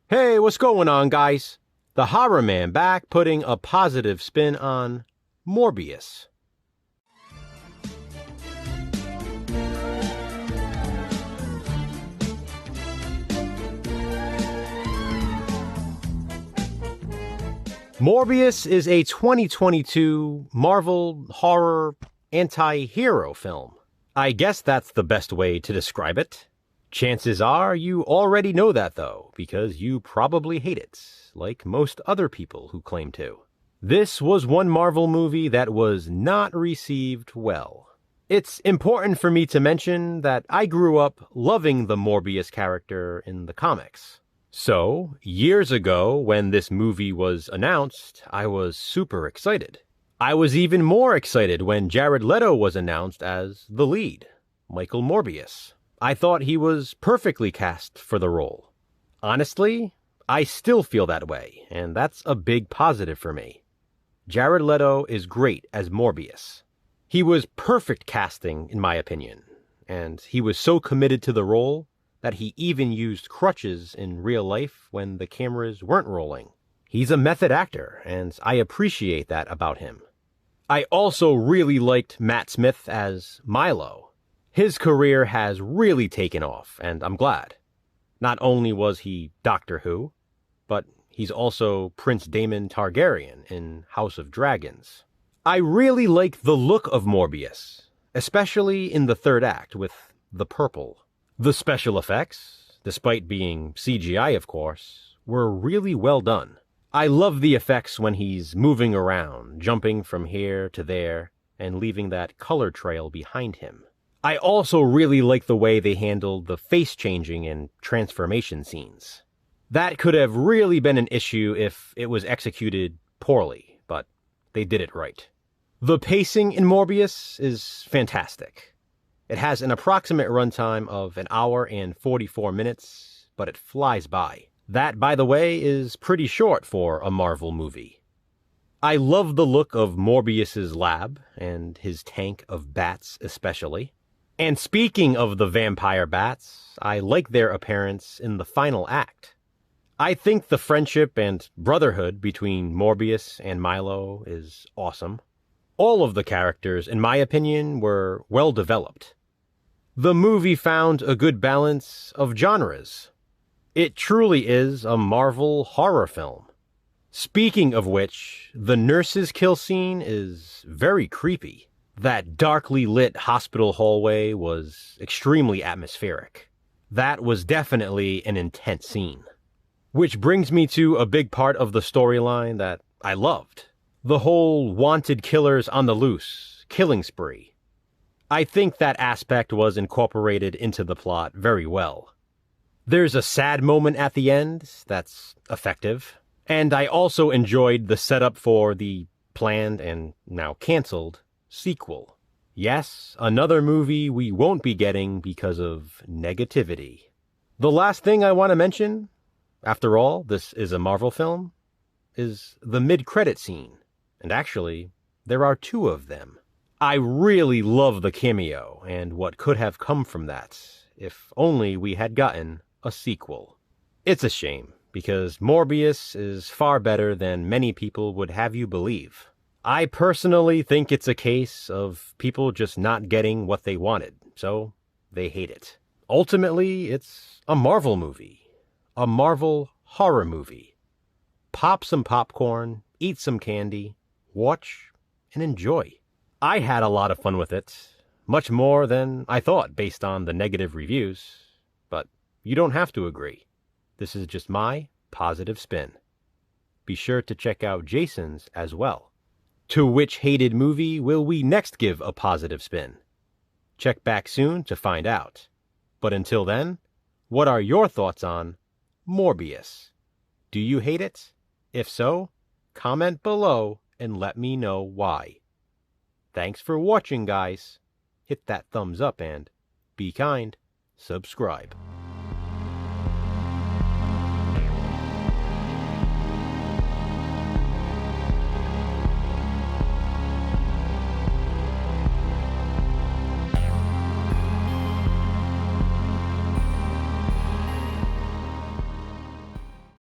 Hey, what's going on, guys? The Horror Man back putting a positive spin on Morbius. Morbius is a 2022 Marvel horror anti-hero film. I guess that's the best way to describe it. Chances are you already know that though, because you probably hate it, like most other people who claim to. This was one Marvel movie that was not received well. It's important for me to mention that I grew up loving the Morbius character in the comics. So, years ago when this movie was announced, I was super excited. I was even more excited when Jared Leto was announced as the lead, Michael Morbius. I thought he was perfectly cast for the role. Honestly, I still feel that way, and that's a big positive for me. Jared Leto is great as Morbius. He was perfect casting, in my opinion, and he was so committed to the role that he even used crutches in real life when the cameras weren't rolling. He's a method actor, and I appreciate that about him. I also really liked Matt Smith as Milo. His career has really taken off, and I'm glad. Not only was he Doctor Who, but he's also Prince Daemon Targaryen in House of Dragons. I really like the look of Morbius, especially in the third act with the purple. The special effects, despite being CGI of course, were really well done. I love the effects when he's moving around, jumping from here to there, and leaving that color trail behind him. I also really like the way they handled the face changing and transformation scenes. That could have really been an issue if it was executed poorly, but they did it right. The pacing in Morbius is fantastic. It has an approximate runtime of 1 hour and 44 minutes, but it flies by. That, by the way, is pretty short for a Marvel movie. I love the look of Morbius's lab, and his tank of bats especially. And speaking of the vampire bats, I like their appearance in the final act. I think the friendship and brotherhood between Morbius and Milo is awesome. All of the characters, in my opinion, were well developed. The movie found a good balance of genres. It truly is a Marvel horror film. Speaking of which, the nurse's kill scene is very creepy. That darkly lit hospital hallway was extremely atmospheric. That was definitely an intense scene. Which brings me to a big part of the storyline that I loved. The whole wanted killers on the loose, killing spree. I think that aspect was incorporated into the plot very well. There's a sad moment at the end that's effective. And I also enjoyed the setup for the planned and now canceled sequel. Yes, another movie we won't be getting because of negativity. The last thing I want to mention, after all, this is a Marvel film, is the mid-credit scene. And actually, there are 2 of them. I really love the cameo and what could have come from that, if only we had gotten a sequel. It's a shame, because Morbius is far better than many people would have you believe. I personally think it's a case of people just not getting what they wanted, so they hate it. Ultimately, it's a Marvel movie. A Marvel horror movie. Pop some popcorn, eat some candy, watch, and enjoy. I had a lot of fun with it, much more than I thought based on the negative reviews, but you don't have to agree. This is just my positive spin. Be sure to check out Jason's as well. To which hated movie will we next give a positive spin? Check back soon to find out. But until then, what are your thoughts on Morbius? Do you hate it? If so, comment below and let me know why. Thanks for watching, guys. Hit that thumbs up and, be kind, subscribe.